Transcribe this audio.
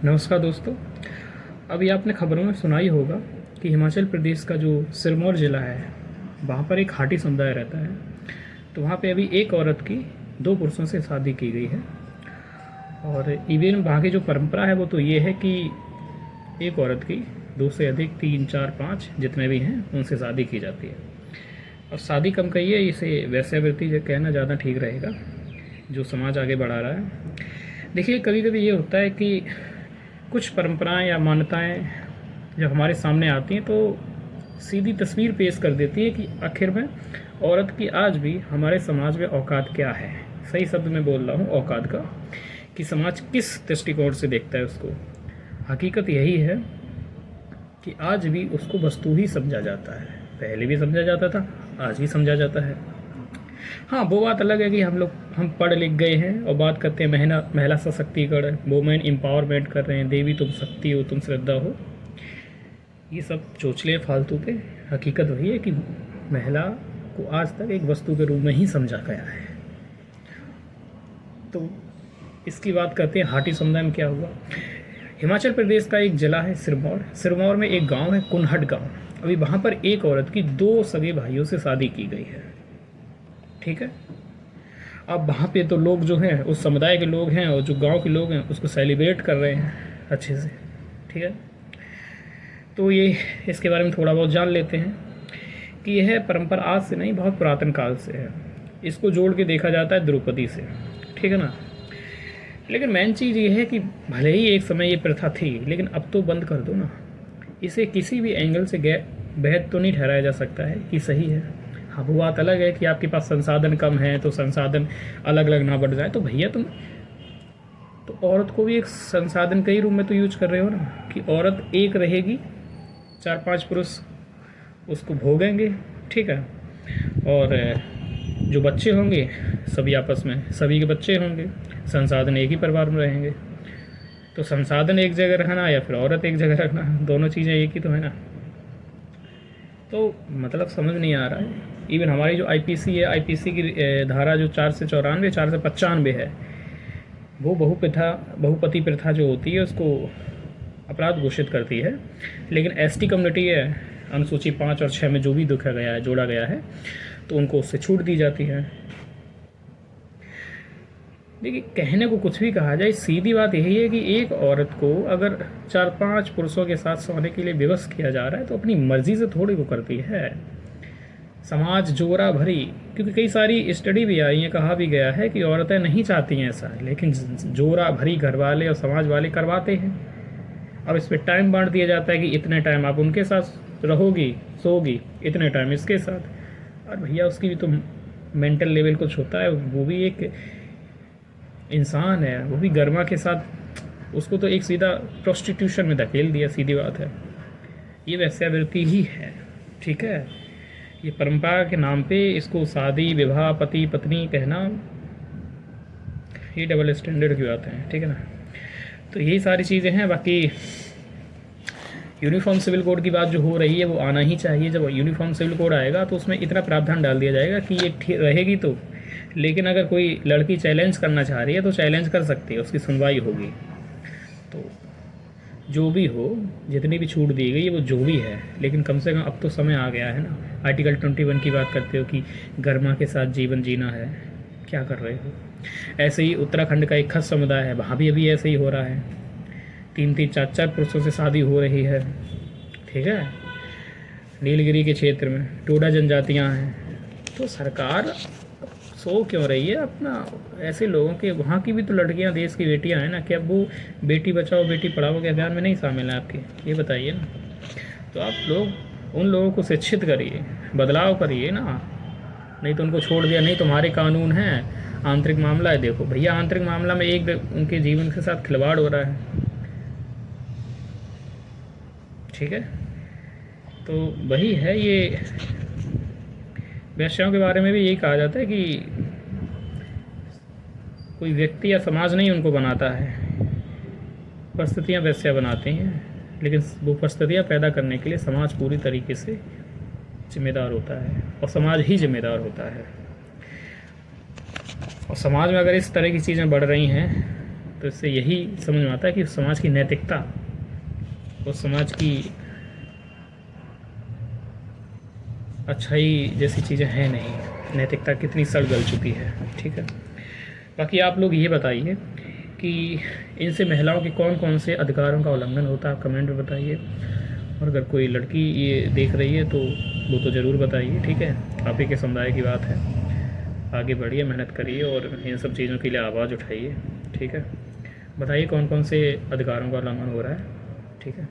नमस्कार दोस्तों। अभी आपने खबरों में सुना ही होगा कि हिमाचल प्रदेश का जो सिरमौर ज़िला है वहाँ पर एक हाटी समुदाय रहता है। तो वहाँ पे अभी एक औरत की दो पुरुषों से शादी की गई है। और इवन वहाँ की जो परंपरा है वो तो ये है कि एक औरत की दो से अधिक, तीन, चार, पाँच जितने भी हैं उनसे शादी की जाती है। और शादी कम कहिए, इसे वैश्यावृत्ति जो कहना ज़्यादा ठीक रहेगा, जो समाज आगे बढ़ा रहा है। देखिए, कभी कभी ये होता है कि कुछ परंपराएं या मान्यताएं जब हमारे सामने आती हैं तो सीधी तस्वीर पेश कर देती है कि आखिर में औरत की आज भी हमारे समाज में औकात क्या है। सही शब्द में बोल रहा हूँ, औकात का, कि समाज किस दृष्टिकोण से देखता है उसको। हकीकत यही है कि आज भी उसको वस्तु ही समझा जाता है। पहले भी समझा जाता था, आज भी समझा जाता है। हाँ, वो बात अलग है कि हम पढ़ लिख गए हैं और बात करते हैं महिला सशक्तिकरण, वुमेन एम्पावरमेंट कर रहे हैं, देवी तुम शक्ति हो, तुम श्रद्धा हो। ये सब चोचले फालतू के। हकीकत वही है कि महिला को आज तक एक वस्तु के रूप में ही समझा गया है। तो इसकी बात करते हैं हाटी समुदाय में क्या हुआ। हिमाचल प्रदेश का एक जिला है सिरमौर। सिरमौर में एक गांव है कुनहट गांव। अभी वहाँ पर एक औरत की दो सगे भाइयों से शादी की गई है। ठीक है। अब वहाँ पे तो लोग जो हैं, उस समुदाय के लोग हैं और जो गांव के लोग हैं उसको सेलिब्रेट कर रहे हैं अच्छे से। ठीक है। तो ये इसके बारे में थोड़ा बहुत जान लेते हैं कि यह परंपरा आज से नहीं, बहुत पुरातन काल से है। इसको जोड़ के देखा जाता है द्रौपदी से। ठीक है ना। लेकिन मेन चीज़ ये है कि भले ही एक समय ये प्रथा थी, लेकिन अब तो बंद कर दो ना। इसे किसी भी एंगल से वैध तो नहीं ठहराया जा सकता है कि सही है। हाँ, वो बात अलग है कि आपके पास संसाधन कम है तो संसाधन अलग अलग ना बढ़ जाए। तो भैया तुम तो औरत को भी एक संसाधन के ही रूप में तो यूज कर रहे हो ना, कि औरत एक रहेगी, चार पांच पुरुष उसको भोगेंगे। ठीक है। और जो बच्चे होंगे सभी आपस में सभी के बच्चे होंगे, संसाधन एक ही परिवार में रहेंगे। तो संसाधन एक जगह रखना या फिर औरत एक जगह रखना, दोनों चीज़ें एक ही तो है ना। तो मतलब समझ नहीं आ रहा है। इवन हमारी जो आईपीसी है, आईपीसी की धारा जो 4 से 94, 4 से 95 है, वो बहुपति प्रथा जो होती है उसको अपराध घोषित करती है। लेकिन एसटी कम्युनिटी है, अनुसूची 5 और 6 में जो भी जोड़ा गया है, तो उनको उससे छूट दी जाती है। देखिए, कहने को कुछ भी कहा जाए, सीधी बात यही है कि एक औरत को अगर 4-5 पुरुषों के साथ सोने के लिए विवश किया जा रहा है तो अपनी मर्जी से थोड़ी वो करती है। समाज जोरा भरी, क्योंकि कई सारी स्टडी भी आई है, कहा भी गया है कि औरतें नहीं चाहती हैं ऐसा, लेकिन जोरा भरी घर वाले और समाज वाले करवाते हैं। अब इस पर टाइम बांट दिया जाता है कि इतने टाइम आप उनके साथ रहोगी, सोगी, इतने टाइम इसके साथ। और भैया उसकी भी तो मेंटल लेवल कुछ होता है, वो भी एक इंसान है, वो भी गर्मा के साथ। उसको तो एक सीधा प्रोस्टिट्यूशन में धकेल दिया, सीधी बात है। ये वैश्यावृत्ति ही है। ठीक है। ये परंपरा के नाम पे इसको शादी, विवाह, पति पत्नी कहना, ये डबल स्टैंडर्ड की बात है। ठीक है ना। तो यही सारी चीज़ें हैं। बाकी यूनिफॉर्म सिविल कोड की बात जो हो रही है वो आना ही चाहिए। जब यूनिफॉर्म सिविल कोड आएगा तो उसमें इतना प्रावधान डाल दिया जाएगा कि ये रहेगी तो। लेकिन अगर कोई लड़की चैलेंज करना चाह रही है तो चैलेंज कर सकती है, उसकी सुनवाई होगी। तो जो भी हो, जितनी भी छूट दी गई है वो जो भी है, लेकिन कम से कम अब तो समय आ गया है ना। आर्टिकल 21 की बात करते हो कि गर्मा के साथ जीवन जीना है, क्या कर रहे हो। ऐसे ही उत्तराखंड का एक खस समुदाय है, वहाँ भी अभी ऐसे ही हो रहा है। 3-3, 4-4 पुरुषों से शादी हो रही है। ठीक है। नीलगिरी के क्षेत्र में टोडा जनजातियाँ हैं। तो सरकार सो क्यों रही है अपना ऐसे लोगों के। वहाँ की भी तो लड़कियाँ देश की बेटियाँ हैं ना। क्या वो बेटी बचाओ बेटी पढ़ाओ के अभियान में नहीं शामिल है आपके? ये बताइए ना। तो आप लोग उन लोगों को शिक्षित करिए, बदलाव करिए ना। नहीं तो उनको छोड़ दिया, नहीं तुम्हारे कानून हैं, आंतरिक मामला है। देखो भैया, आंतरिक मामला में एक उनके जीवन के साथ खिलवाड़ हो रहा है। ठीक है। तो वही है, ये वेश्याओं के बारे में भी यही कहा जाता है कि कोई व्यक्ति या समाज नहीं उनको बनाता है, परिस्थितियाँ वैश्या बनाती हैं। लेकिन वो परिस्थितियाँ पैदा करने के लिए समाज पूरी तरीके से जिम्मेदार होता है, और समाज ही जिम्मेदार होता है। और समाज में अगर इस तरह की चीज़ें बढ़ रही हैं तो इससे यही समझ में आता है कि समाज की नैतिकता और समाज की अच्छाई जैसी चीज़ें हैं नहीं, नैतिकता कितनी सड़ गल चुकी है। ठीक है, बाकी आप लोग ये बताइए कि इनसे महिलाओं के कौन कौन से अधिकारों का उल्लंघन होता है, आप कमेंट में बताइए। और अगर कोई लड़की ये देख रही है तो वो तो ज़रूर बताइए। ठीक है, आप ही के समुदाय की बात है, आगे बढ़िए, मेहनत करिए और इन सब चीज़ों के लिए आवाज़ उठाइए। ठीक है, बताइए कौन कौन से अधिकारों का उल्लंघन हो रहा है। ठीक है।